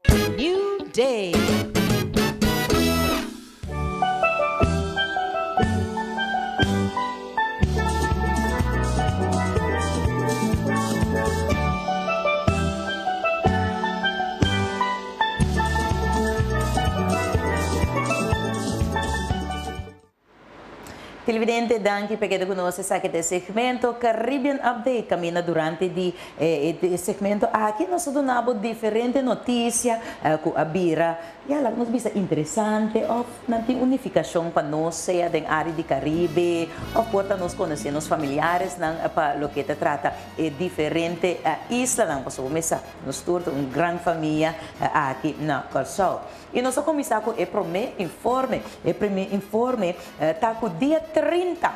New day. Televidente, danke perché conosce sa que segmento Caribbean Update cammina durante di segmento aqui nós donamos diferente notícia com a bira e ela nos bisa interessante of nanti unificação para nós seja den área de Caribe of porta nos conhecer nos familiares nan pa lo que te trata é diferente isla nan passo mesa nos turta gran família aqui na Corsol. E nós começar com o primeiro informe tá com dia 30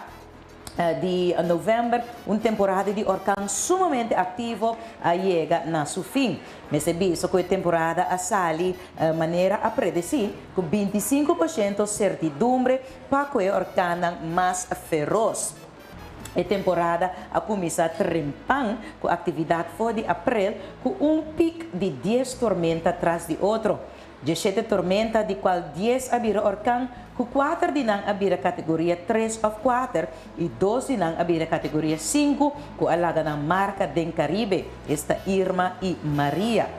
de novembro, uma temporada de orcão sumamente ativo chega na seu fim. Mas isso que a temporada a sali maneira a predecir com 25% certidumbre para que o orcão mais feroz. A temporada a começar trempang com atividade for de abril com pico de 10 tormentas atrás de outro. 17 tormenta, de qual 10 abira orcão, com 4 dinang abira categoria 3 of 4 e 2 dinang abira categoria 5, com alaga na marca den Caribe, esta Irma e Maria.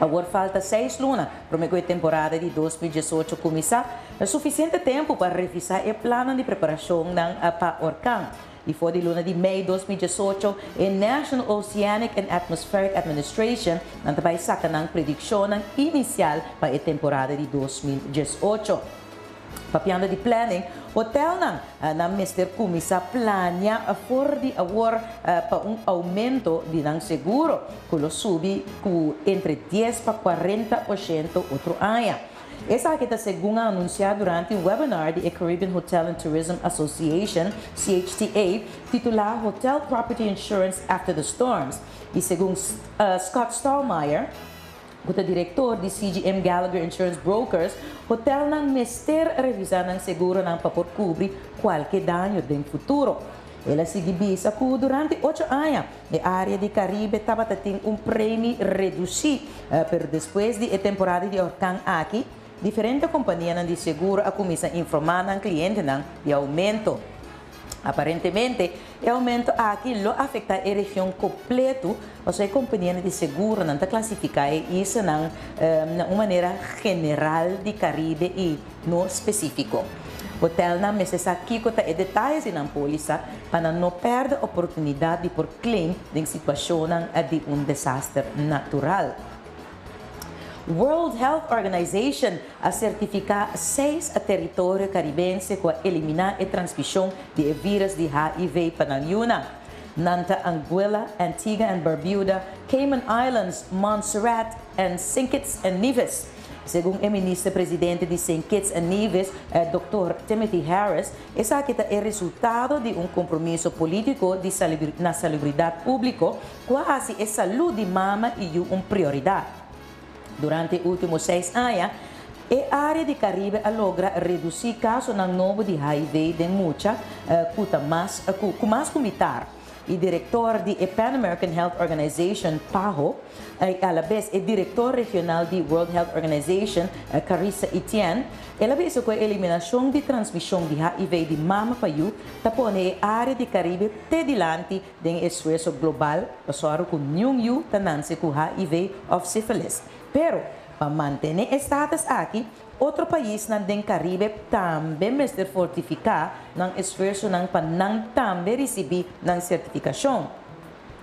Agora falta 6 lunas para a temporada de 2018 começar. É suficiente tempo para revisar o plano de preparação para orcão. E foi de luna de maio de 2018, a National Oceanic and Atmospheric Administration também saca ng prediksyon inicial para a temporada de 2018. Papiando de planning, hotel na Mr. Kumisa plania for de award para aumento de ng seguro, que lo subi entre 10 para 40% outro ano. Essa aqui está segundo anunciado durante um webinar da Caribbean Hotel and Tourism Association, CHTA, titulado Hotel Property Insurance After the Storms. E segundo Scott Stallmeyer, o diretor de CGM Gallagher Insurance Brokers, o hotel não mester revisar ng seguro ng para cobrir qualquer dano no futuro. Ela se bisa que durante 8 anos, a área de Caribe estava tendo prêmio reduzido, pero depois da temporada de orcão aqui, diferentes companhias de seguro começam a informar ao cliente de aumento. Aparentemente, o aumento aqui lo afeta a região completa, ou seja, a companhia de seguro não está classificada isso de uma maneira geral de Caribe e não específico. O hotel não precisa aqui contar detalhes na polícia para não perder a oportunidade de por claim em situação de desastre natural. World Health Organization a certificar 6 territórios caribenses para eliminar a transmissão de vírus de HIV para a Yuna. Nanta Anguilla, Antigua and Barbuda, Cayman Islands, Montserrat, and St. Kitts and Nevis. Segundo o ministro-presidente de St. Kitts and Nevis, Dr. Timothy Harris, essa aqui é o resultado de compromisso político na salubridade pública, quase a saúde de mama e uma prioridade. Durante os últimos 6 anos, a área de Caribe logra reduzir casos no número de HIV de muita, com mais comitar. E diretor da Pan American Health Organization, PAHO, a la vez o diretor regional da World Health Organization, Carissa Etienne, ela vez que a eliminação de transmissão de HIV de mama para o tapone a área de Caribe te dilante do esforço global, passando com nenhum tananse com HIV of sífilis. Pero, para manter o status aqui, outro país na den Caribe também mestre fortificar ng esforço para também receber ng certificação.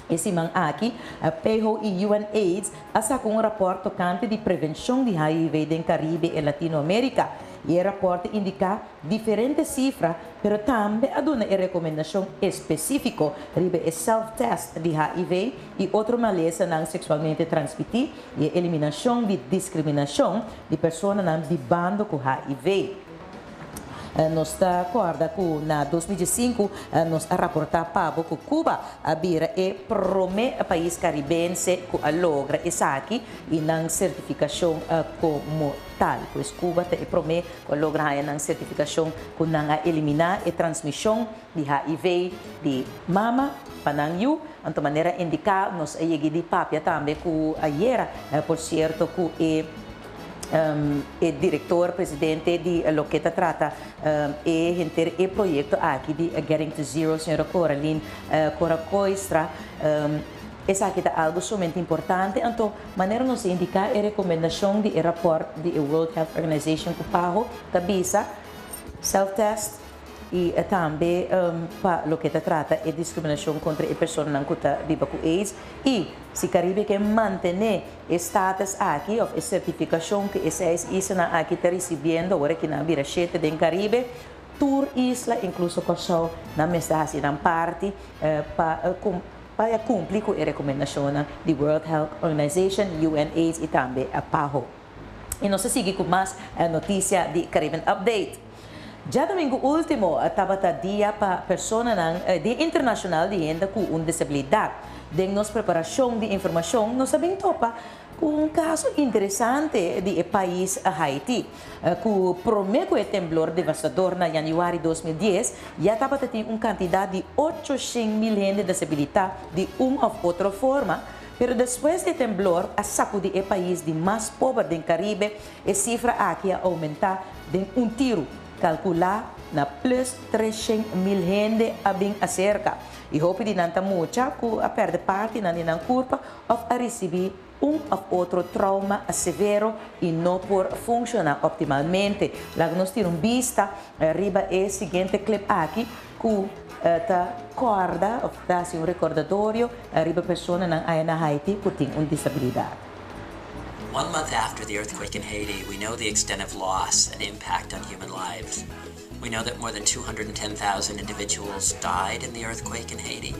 Esse man aqui, a PAHO e UNAIDS, asa com raporte tocante de prevenção de HIV den Caribe e Latinoamérica. E o raporte indica diferentes cifras, pero também aduna a recomendação específica ribe o self-test de HIV e outra maleza não sexualmente transmitida e a eliminação de discriminação de pessoas não vivendo com HIV. Nós está acorda com na 2005 nós a raportar para que Cuba abira e prome a país caribense que logra essa aqui e não certificação como tal. Pois Cuba te prome que logra a certificação que não eliminar a transmissão de HIV de mama para não de maneira indicar nós a de papia também que ayer por certo que é diretor, presidente de lo que trata e projeto aqui de Getting to Zero, senhora Coraline Coracoistra. Essa aqui é algo somente importante, então, maneira nos indicar a recomendação de rapport de World Health Organization que pago, tabisa, self-test, e também para o que trata é discriminação contra a pessoa que está viva com AIDS e se Caribe quer manter o status aqui ou a certificação que essa isla aqui está recebendo agora que na vira chete do Caribe tour isla incluso passou na mensagem na parte para cumprir com a recomendação da World Health Organization, UNAIDS e também a PAHO. E nós seguimos com mais notícia de Caribbean Update. Já domingo último, estava dia para pessoas Dia Internacional de Gente com Disabilidade. De nossa preparação de informação, nós sabemos topa com caso interessante de país Haiti, que promete o temblor devastador na janeiro de 2010, já estava tendo quantidade de 800 mil gente de disabilidade de uma ou outra forma. Pero depois do temblor, a sacudi o país de mais pobre do Caribe, a cifra aqui aumentar de tiro. Calcular na plus 300 mil gente a bem acerca. E hope de nanta mucha que a perde parte na nina curva ou a receber ou outro trauma severo e não por funcionar optimalmente. Lá nós temos vista arriba é seguinte clip aqui que ta corda ou dá um recordatório arriba pessoa na Haiti que tem uma disabilidade. 1 month after the earthquake in Haiti, we know the extent of loss and impact on human lives. We know that more than 210,000 individuals died in the earthquake in Haiti,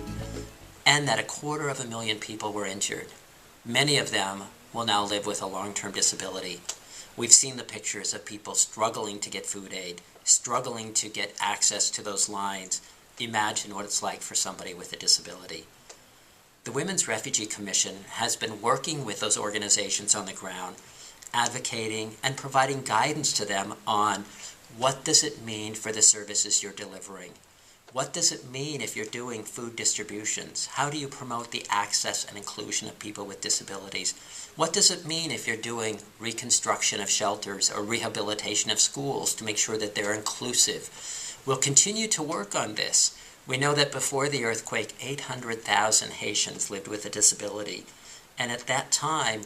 and that 250,000 people were injured. Many of them will now live with a long-term disability. We've seen the pictures of people struggling to get food aid, struggling to get access to those lines. Imagine what it's like for somebody with a disability. The Women's Refugee Commission has been working with those organizations on the ground, advocating and providing guidance to them on what does it mean for the services you're delivering? What does it mean if you're doing food distributions? How do you promote the access and inclusion of people with disabilities? What does it mean if you're doing reconstruction of shelters or rehabilitation of schools to make sure that they're inclusive? We'll continue to work on this. We know that before the earthquake, 800,000 Haitians lived with a disability. And at that time,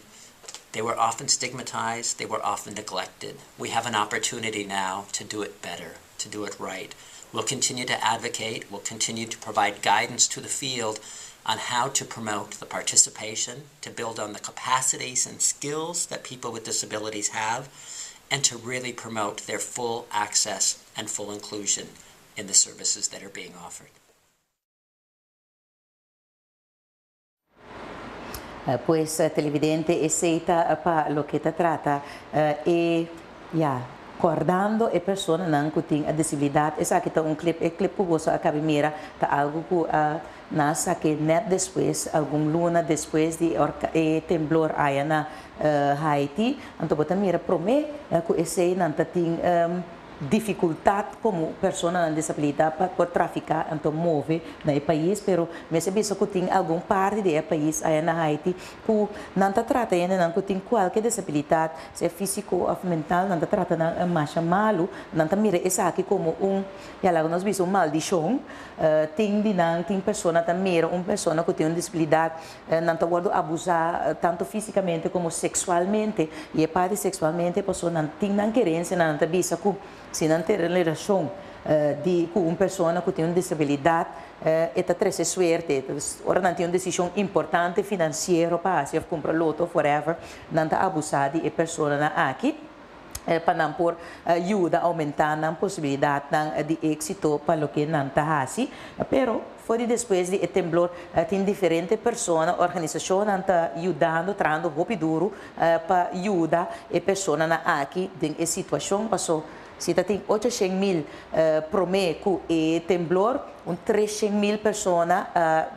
they were often stigmatized, they were often neglected. We have an opportunity now to do it better, to do it right. We'll continue to advocate, we'll continue to provide guidance to the field on how to promote the participation, to build on the capacities and skills that people with disabilities have, and to really promote their full access and full inclusion in the services that are being offered. Pues televidente aceita para lo que te trata e guardando a pessoa que tem a disabilidade. Essa aqui está clipe que você acaba de mirar, está algo que nasa que net depois, algum luna depois de temblor aí na Haiti, então você mira promete que esse não tem dificuldade como pessoa com disabilidade para traficar, então mover no país, pero me se que tem alguma parte do país aí na Haiti que não está tratando, não tem qualquer disabilidade, se físico ou mental, não está tratando mais malo, não está mira isso aqui como nós vimos maldição, tem pessoa que mira uma pessoa que tem uma disabilidade, não está guardando abusar tanto fisicamente como sexualmente, e a parte sexualmente a pessoa não tem querência, não está vista que se não tem relação com uma pessoa que tem uma disabilidade, está três suerte. Ora não tem uma decisão importante financeira para se comprar loto, forever, não está abusado de pessoa aqui para não por ajuda a aumentar a possibilidade de êxito para o que não está assim, pero foi depois de temblor tem diferentes pessoas, organizações que estão ajudando, trazendo roupa duro para ajudar a pessoa aqui em situação passou Se tem 800.000 promê com o temblor, 300.000 pessoas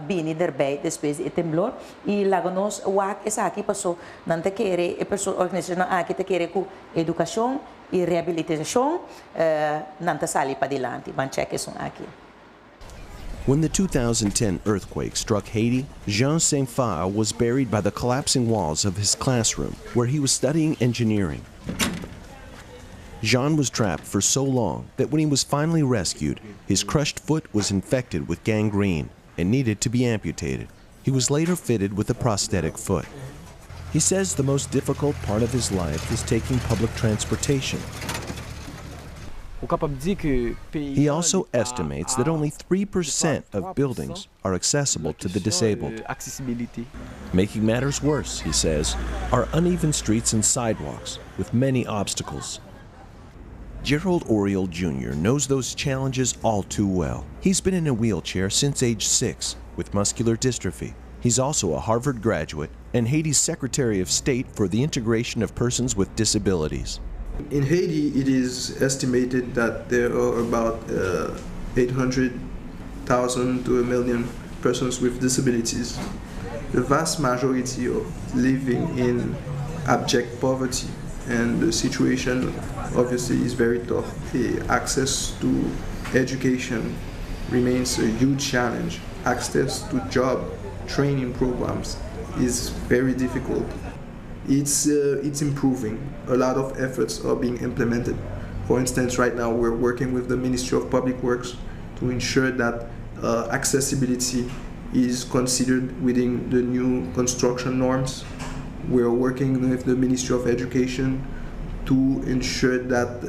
vêm daarbij depois do temblor. E lá nós, o essa aqui passou, não te quer, a pessoa organização aqui te quer com educação e reabilitação, não te sali para adiante, mas cheque isso aqui. When the 2010 earthquake struck Haiti, Jean Saint-Fa was buried by the collapsing walls of his classroom, where he was studying engineering. Jean was trapped for so long that when he was finally rescued, his crushed foot was infected with gangrene and needed to be amputated. He was later fitted with a prosthetic foot. He says the most difficult part of his life is taking public transportation. He also estimates that only 3% of buildings are accessible to the disabled. Making matters worse, he says, are uneven streets and sidewalks with many obstacles. Gerald Oriel Jr. knows those challenges all too well. He's been in a wheelchair since age 6 with muscular dystrophy. He's also a Harvard graduate and Haiti's Secretary of State for the Integration of Persons with Disabilities. In Haiti, it is estimated that there are about 800,000 to 1 million persons with disabilities. The vast majority of living in abject poverty, and the situation obviously is very tough. The access to education remains a huge challenge. Access to job training programs is very difficult. It's improving. A lot of efforts are being implemented. For instance, right now we're working with the Ministry of Public Works to ensure that accessibility is considered within the new construction norms. We're working with the Ministry of Education to ensure that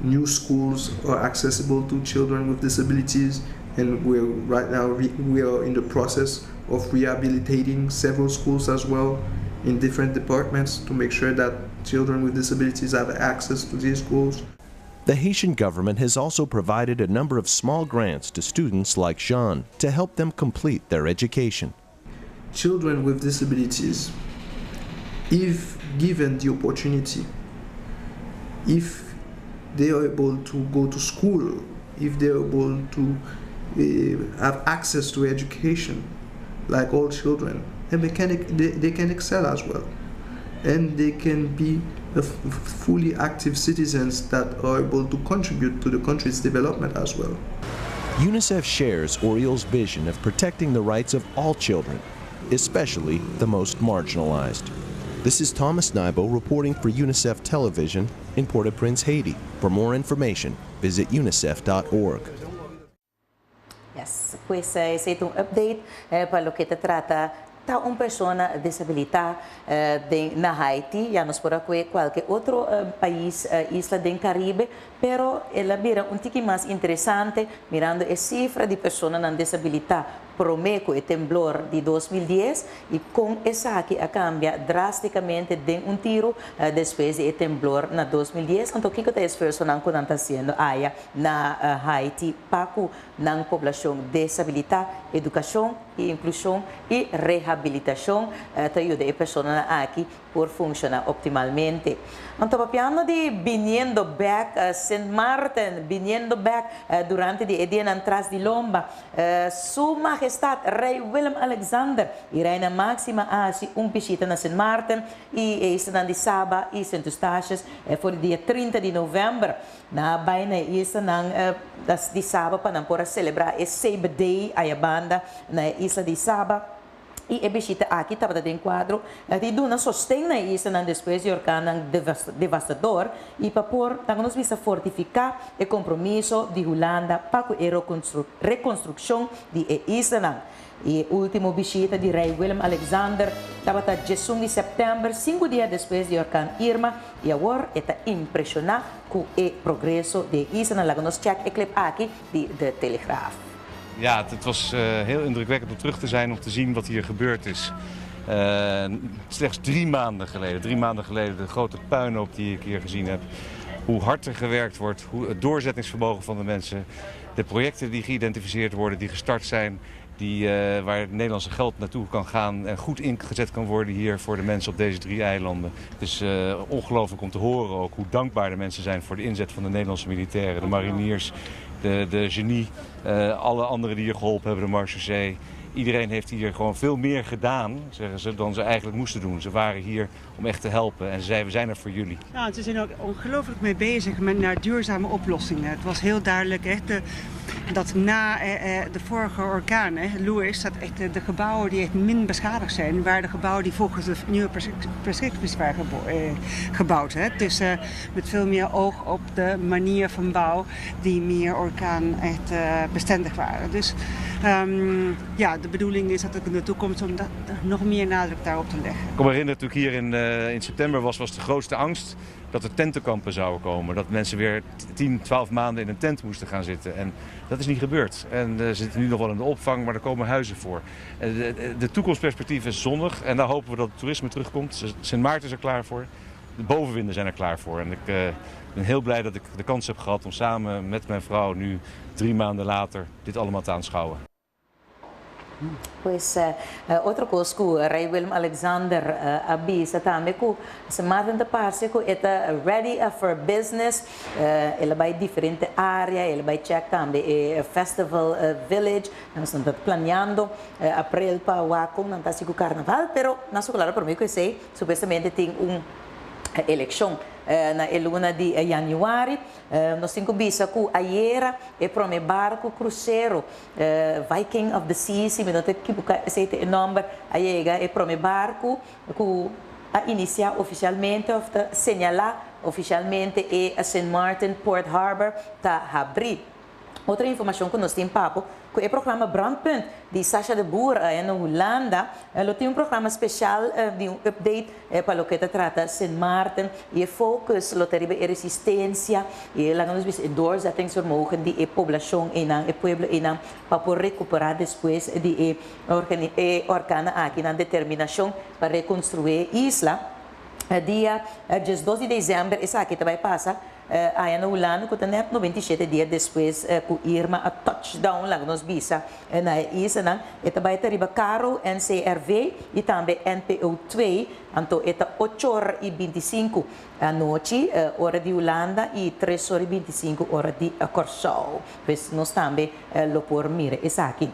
new schools are accessible to children with disabilities, and we are in the process of rehabilitating several schools as well in different departments to make sure that children with disabilities have access to these schools. The Haitian government has also provided a number of small grants to students like Jean to help them complete their education. Children with disabilities, if given the opportunity, if they are able to go to school, if they are able to have access to education like all children, and they can excel as well, and they can be fully active citizens that are able to contribute to the country's development as well. UNICEF shares Oriel's vision of protecting the rights of all children, especially the most marginalized. This is Thomas Naibo reporting for UNICEF Television in Port-au-Prince, Haiti. For more information, visit unicef.org. Yes, pues ese es un update para lo que te trata ta uma pessoa disabilitada na Haiti, já nos por aqui qualquer outro país, isla do Caribe, pero ela vira tique mais interessante, mirando a cifra de pessoas com disabilidade promeco e temblor de 2010 e com essa aqui a cambia drasticamente de tiro depois do temblor na 2010. Então, o que as pessoas não estão fazendo aí na Haiti para a população disabilitada, educação e inclusão e reabilitação, te ajuda a pessoas aqui por funcionar optimalmente. Então, papiano de viniendo back St. Martin, viniendo back durante o dia atrás de Lomba, Sua Majestade Rei Willem Alexander e Reina Máxima hace visita na St. Martin e está de sábado e St. Eustáchios for o dia 30 de novembro. Na baina isla de sábado para celebrar o Sabre Day a banda na isla de sábado. E a visita aqui estava em quadro de uma sostém na isla depois de orcano devastador e para pôr nos visa fortificar o compromisso de Holanda para a reconstrução de isla. E a última visita de Rei Willem Alexander estava em 16 de setembro, 5 dias depois de orcano Irma, e agora está impressionado com o progresso de isla. Laten we checken een clip aqui de Telegraaf. Ja, het was heel indrukwekkend om terug te zijn, om te zien wat hier gebeurd is. Slechts 3 maanden geleden, de grote puinhoop die ik hier gezien heb. Hoe hard er gewerkt wordt, hoe het doorzettingsvermogen van de mensen. De projecten die geïdentificeerd worden, die gestart zijn, waar het Nederlandse geld naartoe kan gaan en goed ingezet kan worden hier voor de mensen op deze 3 eilanden. Het is ongelooflijk om te horen ook hoe dankbaar de mensen zijn voor de inzet van de Nederlandse militairen, de mariniers, de genie, alle anderen die hier geholpen hebben, de marechaussee. Iedereen heeft hier gewoon veel meer gedaan, zeggen ze, dan ze eigenlijk moesten doen. Ze waren hier om echt te helpen en ze zeiden, we zijn er voor jullie. Ja, ze zijn ook ongelooflijk mee bezig naar duurzame oplossingen. Het was heel duidelijk echt, dat na de vorige orkaan, Louis, dat echt de gebouwen die echt min beschadigd zijn, waren de gebouwen die volgens de nieuwe prescripties waren gebouwd. Dus met veel meer oog op de manier van bouw die meer orkaan echt bestendig waren. Dus ja, de bedoeling is dat het in de toekomst om nog meer nadruk daarop te leggen. Ik kan me herinneren, toen ik hier in september was de grootste angst dat er tentenkampen zouden komen. Dat mensen weer 10, 12 maanden in een tent moesten gaan zitten. En dat is niet gebeurd. En ze zitten nu nog wel in de opvang, maar er komen huizen voor. De toekomstperspectief is zonnig en daar hopen we dat het toerisme terugkomt. Sint Maarten is er klaar voor. De bovenwinden zijn er klaar voor. En ik ben heel blij dat ik de kans heb gehad om samen met mijn vrouw nu 3 maanden later dit allemaal te aanschouwen. Pois outra coisa que o Rei Willem Alexander avisa também que se Martin de Parse que está ready for business, ele vai diferente área, ele vai check também festival village, nós estamos planeando april para Wacom, não está o carnaval, pero na sua claro para mim que sei, supostamente tem eleição na luna de januari, nós temos visa que ayer é para o barco cruzeiro Viking of the Seas, se me não tem que buscar esse nome, aí é para o barco que a iniciar oficialmente, ou señalar oficialmente é St. Martin Port Harbor está abrir. Outra informação que nós temos, papo, que é o programa Brandpunt de Sasha de Boer na Holanda. Ela tem programa especial de update para o que trata St. Martin e focus lo teribe e resistência e lá nos bis doorzettingsvermogen de população e pueblo para recuperar depois de organa aqui na determinação para reconstruir isla. Dia 12 de dezembro, essa aqui também passa. Aí na Holanda, que tem 97 dias depois que Irma a touchdown lá nos bisa na isla, e também tem Caro NCRV e também NPO2, então é 8h25 à noite, hora de Holanda, e 3h25 hora de Curaçao. Pois nós também lo por mira essa aqui.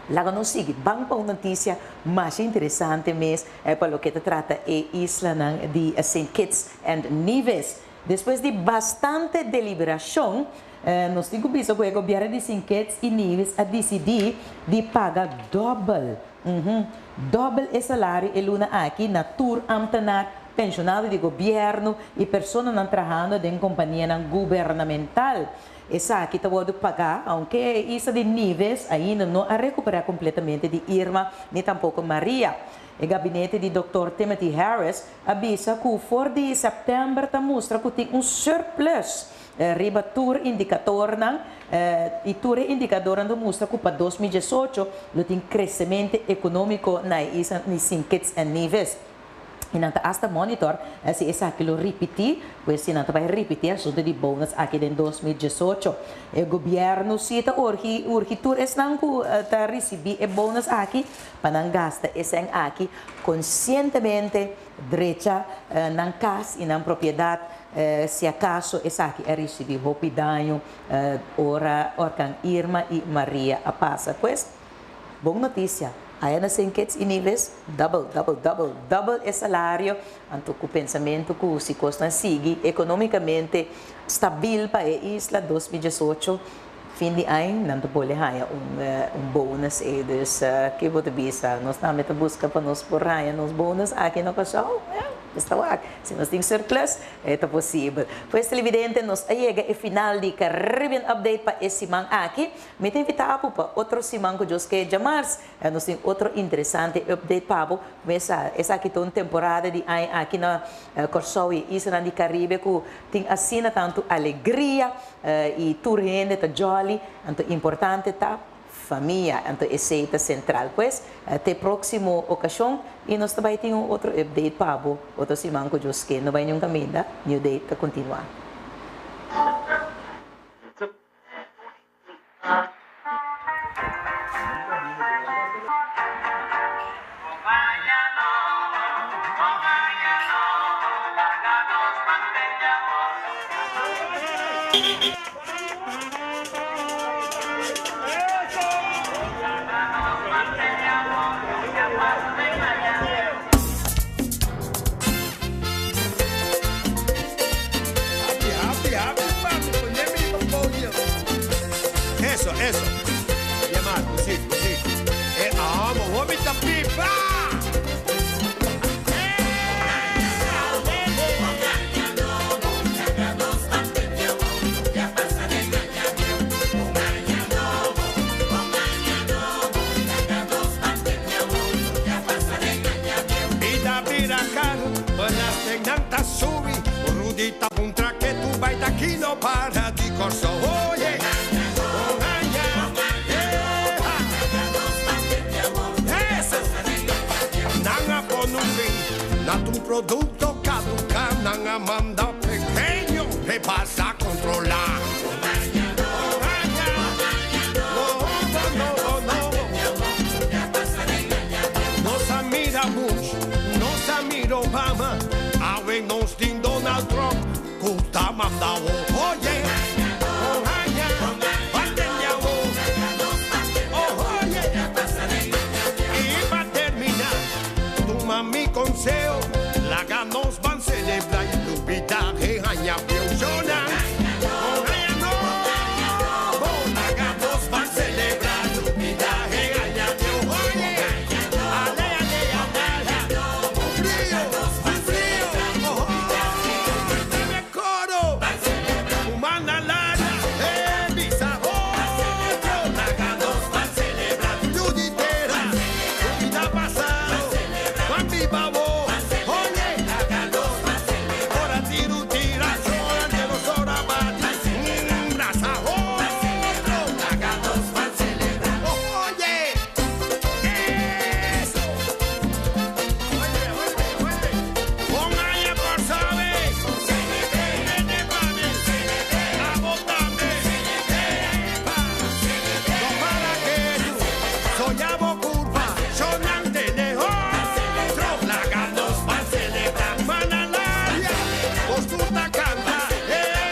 Lá nos sigue, vamos para uma notícia mais interessante mesmo, para o que trata a isla de St. Kitts and Nevis. Depois de bastante deliberação, nós temos visto que o governo de St. Kitts e Nevis a decidir de pagar double o salário e luna aqui na tour ambtenaar, pensionado de governo e pessoas não trabalhando em companhia governamental. Essa aqui está pode pagar, aunque isso de Nevis ainda não a recuperar completamente de Irma, nem tampouco Maria. O gabinete de Dr. Timothy Harris avisa que o 4 de setembro mostra que tem surplus. Riba tour indicador e tour indicador mostra que para 2018 tem crescimento econômico na isla de St. Kitts and Nevis. E não hasta monitor se essa aquilo repetir, pois se não vai repetir a de bônus aqui em 2018. O governo cita o tour não que receber o bônus aqui para não gastar esse aqui conscientemente direita na casa e na propriedade. Se acaso essa aqui é receber roupa danho, orcan Irma e Maria a passa. Pois, boa notícia. Aí na St. Kitts e Nevis, double o salário, então o pensamento que se costa seguir economicamente estável para a isla 2018, fim de ano, não pode ganhar bônus e dus que vou te bisa, nós também busca para nós por ganhar nos bônus aqui no Curaçao. Está lá, se nós temos surplus, é possível. Pois, televidente, nós chega ao final de Caribbean Update para esse semana aqui. Me tem invitado para outro semana que eu quero chamar. Nós temos outro interessante update para essa aqui tem uma temporada de aqui na Curaçao e Isla do Caribe que tem assim tanto alegria e tudo rende, tá jolly, então importante tá família, então esse é central. Pois, até próxima ocasião, e nós também temos outro update para outro semana que eu quero. Não vai nenhum caminho, new date para continuar. Eso. Chiamato, così. E amo, vomita pipa! Vida vira caro, banaste nanta subi, rudita puntra che tu vai da chi no para di corso, oh yeah! Na tu producto caduca, nanga manda pequeño, te vas a controlar. Nos mira Bush, nos mira Obama, ahora nos din Donald Trump, puta manda oye. Mi consejo, la ganos van a celebrar y tu vida regaña piojona. La ganos van a celebrar tu vida regaña piojona. Un frío, me coro, humana lara, visa otro. La ganos van a celebrar tu ditera, tu vida pasada. Viva vos, oye, ora tira, sola de los orabatis, braza otro, la gatos van a celebrar, oye, eso, oye, ponga por saber, vete pa' mí, la bota me, no para que tú, soy abo curva, sonante de hoy.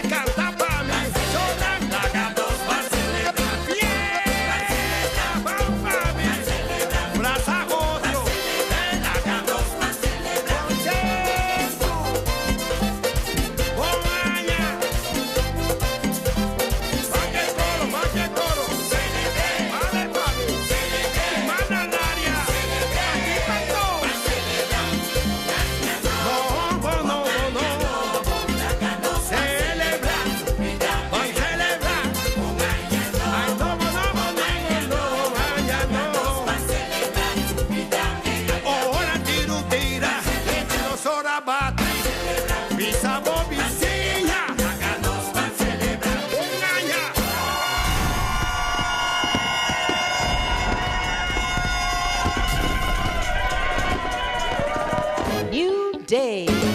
Canta pa' mí, sonan la gatos va a celebrar fiesta, pa' mí, braza otro, la gatos va a celebrar contento, allá, más que toro, vale pa' mí, manda al área, aquí pa' todo, no. New day.